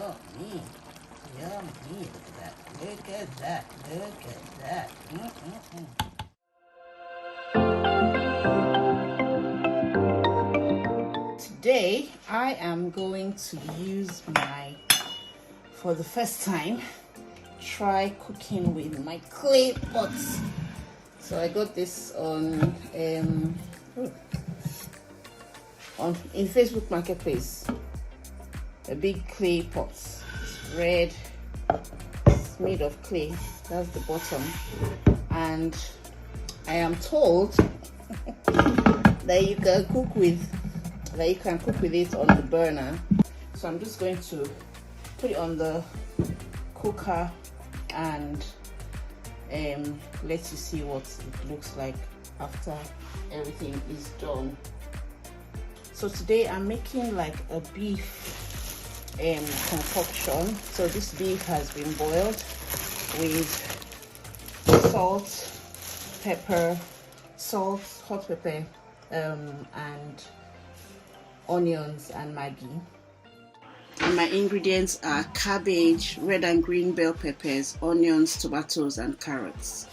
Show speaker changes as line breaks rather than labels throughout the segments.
Yummy. Yummy. Look at that. Look at that. Look at that. Today, I am going to use for the first time, try cooking with my clay pots. So I got this in Facebook Marketplace. A big clay pot. It's red. It's made of clay. That's the bottom. And I am told that you can cook with it on the burner. So I'm just going to put it on the cooker and let you see what it looks like after everything is done. So today I'm making like a beef concoction. So this beef has been boiled with salt, hot pepper, and onions and Maggi. And my ingredients are cabbage, red and green bell peppers, onions, tomatoes, and carrots.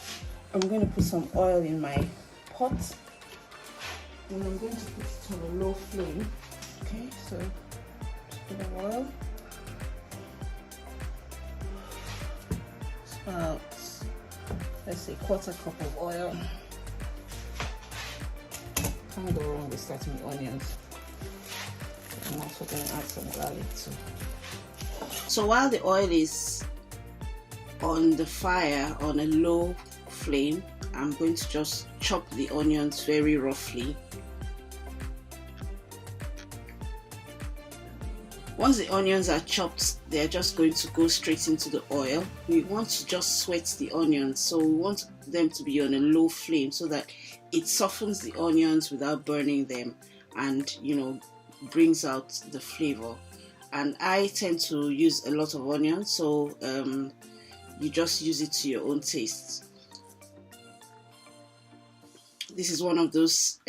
I'm going to put some oil in my pot, and I'm going to put it on a low flame. Okay, so just put the oil. It's about, let's say, 1/4 cup of oil. Can't go wrong with starting with onions. I'm also going to add some garlic too. So while the oil is on the fire on a low flame, I'm going to just chop the onions very roughly. Once the onions are chopped, they're just going to go straight into the oil. We want to just sweat the onions, so we want them to be on a low flame so that it softens the onions without burning them, and brings out the flavor. And I tend to use a lot of onions, so you just use it to your own taste. This is one of those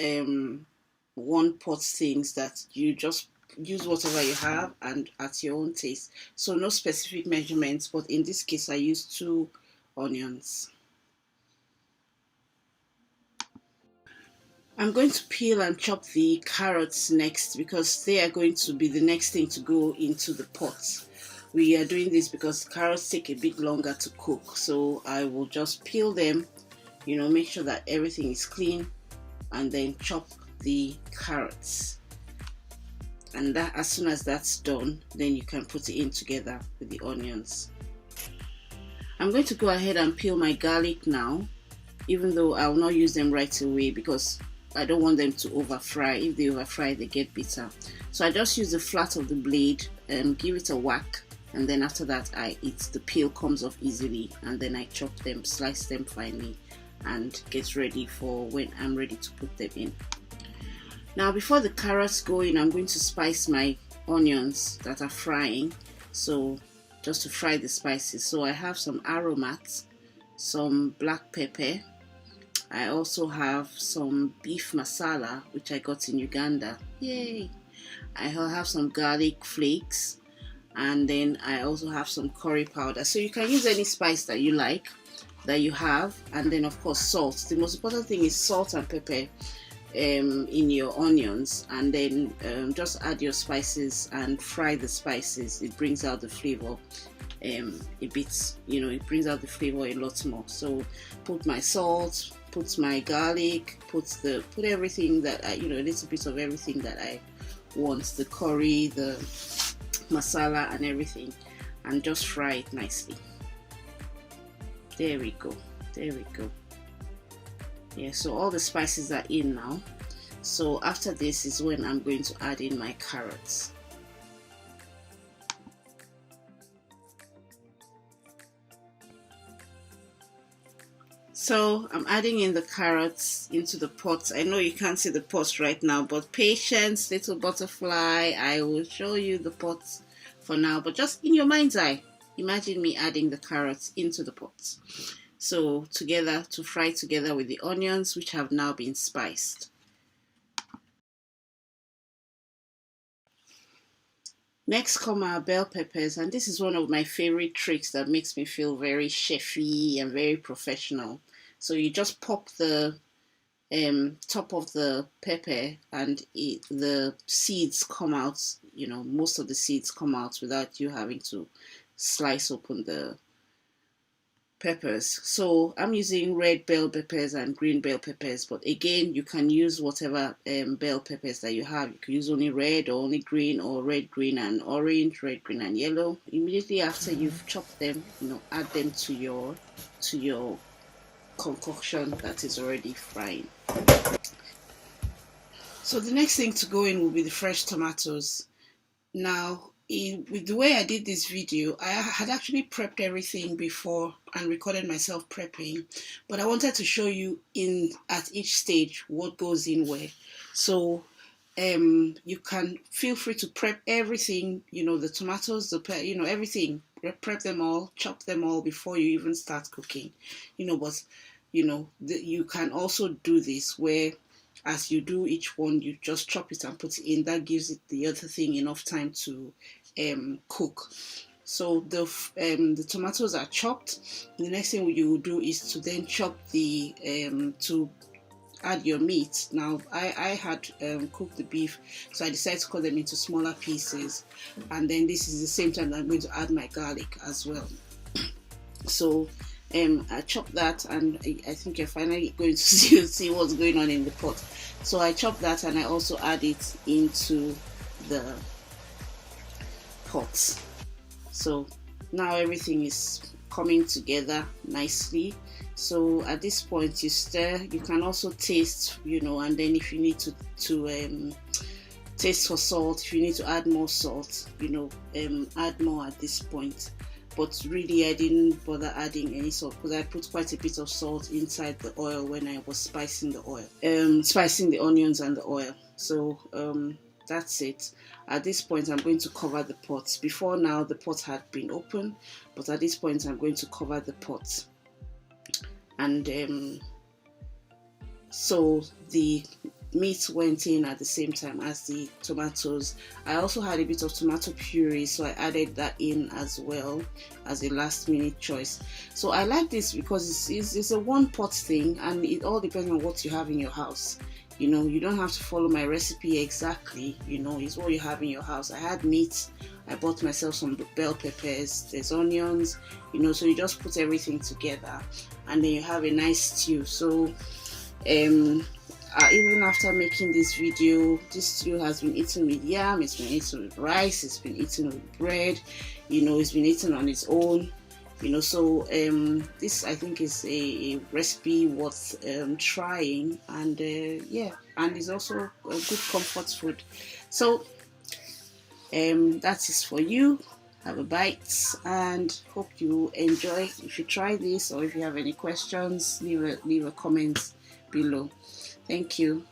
one pot things that you just use whatever you have and at your own taste. So no specific measurements, but in this case I used 2 onions. I'm going to peel and chop the carrots next because they are going to be the next thing to go into the pot. We are doing this because carrots take a bit longer to cook, so I will just peel them, make sure that everything is clean, and then chop the carrots. And that, as soon as that's done, then you can put it in together with the onions. I'm going to go ahead and peel my garlic now, even though I will not use them right away because I don't want them to over fry. If they over fry, they get bitter. So I just use the flat of the blade and give it a whack, and then after that the peel comes off easily, and then I chop them, slice them finely, and get ready for when I'm ready to put them in. Now before the carrots go in, I'm going to spice my onions that are frying, so just to fry the spices. So I have some aromat, some black pepper, I also have some beef masala which I got in Uganda, yay! I have some garlic flakes, and then I also have some curry powder. So you can use any spice that you like, that you have, and then of course salt. The most important thing is salt and pepper in your onions, and then just add your spices and fry the spices. It brings out the flavor a bit, it brings out the flavor a lot more. So put my salt, put my garlic, put everything that a little bit of everything that I want, the curry, the masala and everything, and just fry it nicely. There we go. Yeah, so all the spices are in now. So after this is when I'm going to add in my carrots. So I'm adding in the carrots into the pot. I know you can't see the pot right now, but patience, little butterfly. I will show you the pot for now, but just in your mind's eye, imagine me adding the carrots into the pot. So to fry together with the onions, which have now been spiced. Next come our bell peppers, and this is one of my favorite tricks that makes me feel very chefy and very professional. So you just pop the top of the pepper, and the seeds come out. You know, most of the seeds come out without you having to slice open the peppers. So I'm using red bell peppers and green bell peppers, but again, you can use whatever bell peppers that you have. You can use only red or only green, or red, green and orange, red, green and yellow. Immediately after you've chopped them, add them to your concoction that is already frying. So the next thing to go in will be the fresh tomatoes. Now, with the way I did this video, I had actually prepped everything before and recorded myself prepping, but I wanted to show you at each stage what goes in where. So you can feel free to prep everything, the tomatoes, everything, prep them all, chop them all before you even start cooking, but you can also do this where, as you do each one, you just chop it and put it in. That gives it, the other thing, enough time to cook. So the tomatoes are chopped. The next thing you will do is to then chop to add your meat. Now I had cooked the beef, so I decided to cut them into smaller pieces, and then this is the same time that I'm going to add my garlic as well. So I chopped that, and I think you're finally going to see what's going on in the pot. So I chopped that, and I also add it into the pot. So now everything is coming together nicely. So at this point you stir. You can also taste, and then if you need to taste for salt, if you need to add more salt, add more at this point. But really I didn't bother adding any salt because I put quite a bit of salt inside the oil when I was spicing the onions and the oil. So that's it. At this point I'm going to cover the pot. Before now the pot had been open, but at this point I'm going to cover the pot. And so the meat went in at the same time as the tomatoes. I also had a bit of tomato puree, so I added that in as well as a last minute choice. So I like this because it's a one pot thing, and it all depends on what you have in your house. You don't have to follow my recipe exactly, it's what you have in your house. I had meat, I bought myself some bell peppers, there's onions, so you just put everything together and then you have a nice stew. So even after making this video, this stew has been eaten with yam, it's been eaten with rice, it's been eaten with bread, it's been eaten on its own. So this I think is a recipe worth trying, and and is also a good comfort food. So that is for you. Have a bite and hope you enjoy. If you try this, or if you have any questions, leave a comment below. Thank you.